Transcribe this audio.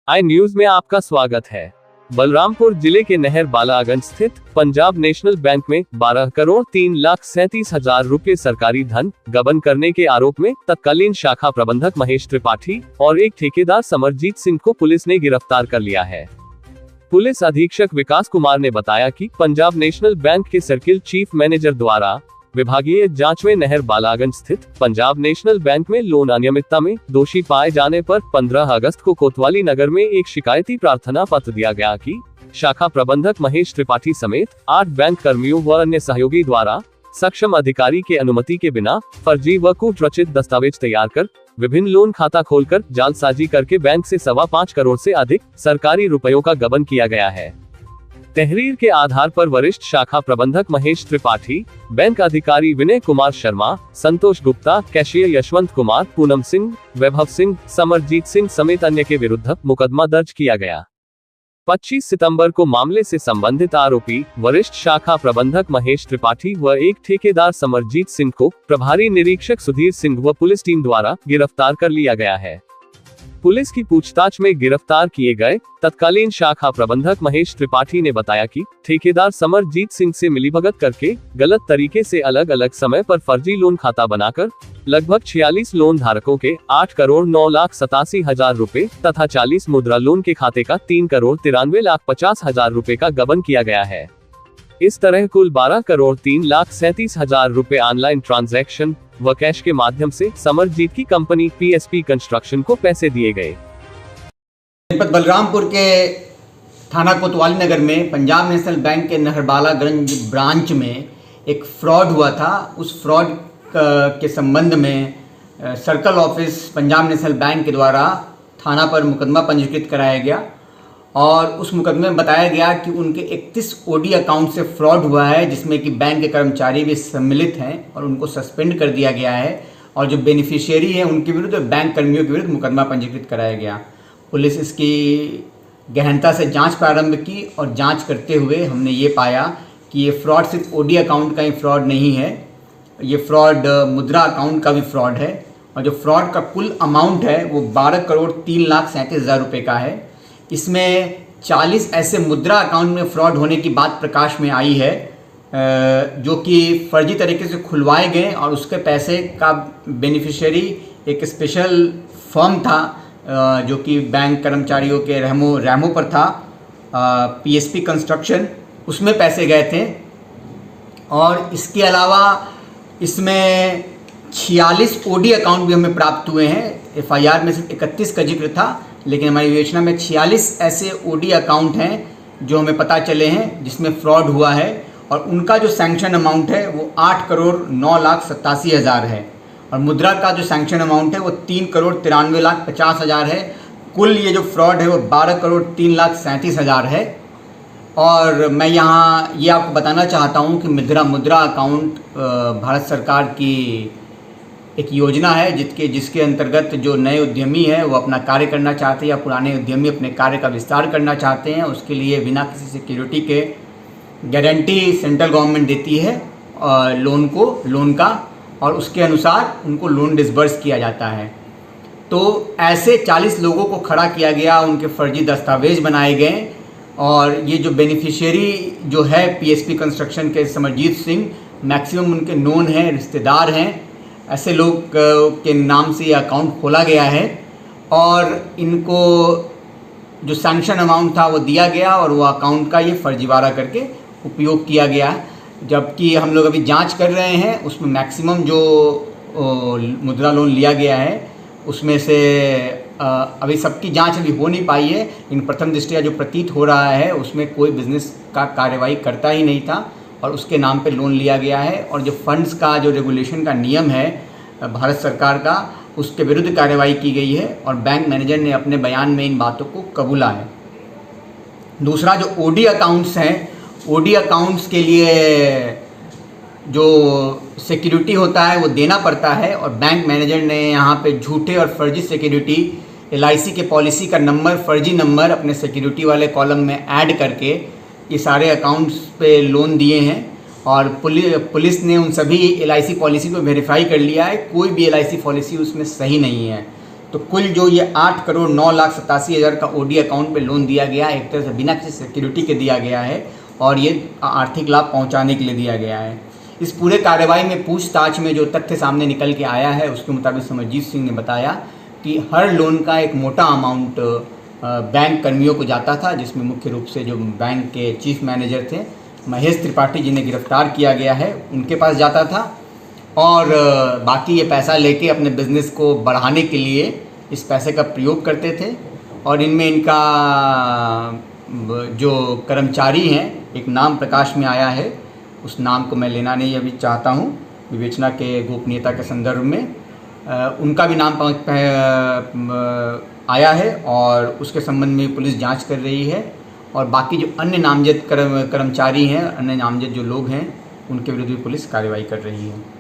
आई news में आपका स्वागत है। बलरामपुर जिले के नहर बालागंज स्थित पंजाब नेशनल बैंक में 12 करोड़ 3,37,000 रुपए सरकारी धन गबन करने के आरोप में तत्कालीन शाखा प्रबंधक महेश त्रिपाठी और एक ठेकेदार समरजीत सिंह को पुलिस ने गिरफ्तार कर लिया है। पुलिस अधीक्षक विकास कुमार ने बताया कि पंजाब नेशनल बैंक के सर्किल चीफ मैनेजर द्वारा विभागीय जांच में नहर बालागंज स्थित पंजाब नेशनल बैंक में लोन अनियमितता में दोषी पाए जाने पर 15 अगस्त को कोतवाली नगर में एक शिकायती प्रार्थना पत्र दिया गया कि शाखा प्रबंधक महेश त्रिपाठी समेत 8 बैंक कर्मियों व अन्य सहयोगी द्वारा सक्षम अधिकारी के अनुमति के बिना फर्जी व कूट रचित दस्तावेज तैयार कर विभिन्न लोन खाता खोलकर जालसाजी करके बैंक से 5.25 करोड़ से अधिक सरकारी रुपयों का गबन किया गया है। तहरीर के आधार पर वरिष्ठ शाखा प्रबंधक महेश त्रिपाठी, बैंक अधिकारी विनय कुमार शर्मा, संतोष गुप्ता, कैशियर यशवंत कुमार, पूनम सिंह, वैभव सिंह, समरजीत सिंह समेत अन्य के विरुद्ध मुकदमा दर्ज किया गया। 25 सितंबर को मामले से संबंधित आरोपी वरिष्ठ शाखा प्रबंधक महेश त्रिपाठी व एक ठेकेदार समरजीत सिंह को प्रभारी निरीक्षक सुधीर सिंह व पुलिस टीम द्वारा गिरफ्तार कर लिया गया है। पुलिस की पूछताछ में गिरफ्तार किए गए तत्कालीन शाखा प्रबंधक महेश त्रिपाठी ने बताया कि ठेकेदार समरजीत सिंह से मिलीभगत करके गलत तरीके से अलग अलग समय पर फर्जी लोन खाता बनाकर लगभग 46 लोन धारकों के 8,09,87,000 रुपए तथा 40 मुद्रा लोन के खाते का 3,93,50,000 रुपए का गबन किया गया है। इस तरह कुल 12,03,37,000 रुपए ऑनलाइन ट्रांजैक्शन व कैश के माध्यम से समरजीत की कंपनी पीएसपी कंस्ट्रक्शन को पैसे दिए गए। जनपद बलरामपुर के थाना कोतवाली नगर में पंजाब नेशनल बैंक के नहरबालागंज ब्रांच में एक फ्रॉड हुआ था। उस फ्रॉड के संबंध में circle office Punjab national bank के द्वारा थाना पर मुकदमा पंजीकृत कराया गया और उस मुकदमे में बताया गया कि उनके 31 ओडी अकाउंट से फ्रॉड हुआ है, जिसमें कि बैंक के कर्मचारी भी सम्मिलित हैं और उनको सस्पेंड कर दिया गया है और जो बेनिफिशियरी हैं उनके विरुद्ध बैंक कर्मियों के विरुद्ध मुकदमा पंजीकृत कराया गया। पुलिस इसकी गहनता से जांच प्रारंभ की और जांच करते हुए हमने ये पाया कि ये फ्रॉड सिर्फ ओडी अकाउंट का ही फ्रॉड नहीं है, ये फ्रॉड मुद्रा अकाउंट का भी फ्रॉड है और जो फ्रॉड का कुल अमाउंट है वो 12,03,37,000 रुपये का है। इसमें 40 ऐसे मुद्रा अकाउंट में फ्रॉड होने की बात प्रकाश में आई है जो कि फर्जी तरीके से खुलवाए गए और उसके पैसे का बेनिफिशियरी एक स्पेशल फर्म था जो कि बैंक कर्मचारियों के रहमों पर था, पीएसपी कंस्ट्रक्शन, उसमें पैसे गए थे। और इसके अलावा इसमें 46 ओडी अकाउंट भी हमें प्राप्त हुए हैं। एफआईआर में सिर्फ 31 का जिक्र था, लेकिन हमारी विवेचना में 46 ऐसे ओडी अकाउंट हैं जो हमें पता चले हैं जिसमें फ्रॉड हुआ है और उनका जो सैंक्शन अमाउंट है वो 8,09,87,000 है और मुद्रा का जो सैंक्शन अमाउंट है वो 3,93,50,000 है। कुल ये जो फ्रॉड है वो 12,03,37,000 है। और मैं यहाँ ये आपको बताना चाहता हूँ कि मुद्रा अकाउंट भारत सरकार की एक योजना है जिसके अंतर्गत जो नए उद्यमी हैं वो अपना कार्य करना चाहते हैं या पुराने उद्यमी अपने कार्य का विस्तार करना चाहते हैं, उसके लिए बिना किसी सिक्योरिटी के गारंटी सेंट्रल गवर्नमेंट देती है लोन का और उसके अनुसार उनको लोन डिसबर्स किया जाता है। तो ऐसे 40 लोगों को खड़ा किया गया, उनके फर्जी दस्तावेज बनाए गए और ये जो बेनिफिशियरी जो है पीएसपी कंस्ट्रक्शन के समरजीत सिंह, मैक्सिमम उनके नोन हैं, रिश्तेदार हैं, ऐसे लोग के नाम से ये अकाउंट खोला गया है और इनको जो सैंक्शन अमाउंट था वो दिया गया और वो अकाउंट का ये फर्जीवाड़ा करके उपयोग किया गया। जबकि हम लोग अभी जांच कर रहे हैं, उसमें मैक्सिमम जो मुद्रा लोन लिया गया है उसमें से अभी सबकी जांच अभी हो नहीं पाई है, लेकिन प्रथम दृष्टया जो प्रतीत हो रहा है उसमें कोई बिजनेस का कार्यवाही करता ही नहीं था और उसके नाम पे लोन लिया गया है। और जो फंड्स का जो रेगुलेशन का नियम है भारत सरकार का, उसके विरुद्ध कार्रवाई की गई है और बैंक मैनेजर ने अपने बयान में इन बातों को कबूला है। दूसरा जो ओडी अकाउंट्स हैं, ओडी अकाउंट्स के लिए जो सिक्योरिटी होता है वो देना पड़ता है और बैंक मैनेजर ने यहाँ पे झूठे और फर्जी सिक्योरिटी LIC के पॉलिसी का नंबर, फर्जी नंबर अपने सिक्योरिटी वाले कॉलम में ऐड करके ये सारे अकाउंट्स पे लोन दिए हैं और पुलिस ने उन सभी LIC पॉलिसी को वेरीफाई कर लिया है, कोई भी LIC पॉलिसी उसमें सही नहीं है। तो कुल जो ये 8,09,87,000 का ओडी अकाउंट पे लोन दिया गया है, एक तरह से बिना किसी सिक्योरिटी के दिया गया है और ये आर्थिक लाभ पहुंचाने के लिए दिया गया है। इस पूरे कार्रवाई में पूछताछ में जो तथ्य सामने निकल के आया है उसके मुताबिक समरजीत सिंह ने बताया कि हर लोन का एक मोटा अमाउंट बैंक कर्मियों को जाता था, जिसमें मुख्य रूप से जो बैंक के चीफ मैनेजर थे महेश त्रिपाठी, जिन्हें गिरफ्तार किया गया है, उनके पास जाता था और बाकी ये पैसा लेके अपने बिजनेस को बढ़ाने के लिए इस पैसे का प्रयोग करते थे। और इनमें इनका जो कर्मचारी हैं, एक नाम प्रकाश में आया है, उस नाम को मैं लेना नहीं अभी चाहता हूँ विवेचना के गोपनीयता के संदर्भ में, उनका भी नाम आया है और उसके संबंध में पुलिस जांच कर रही है। और बाकी जो अन्य नामजद कर्मचारी हैं, अन्य नामजद जो लोग हैं, उनके विरुद्ध भी पुलिस कार्रवाई कर रही है।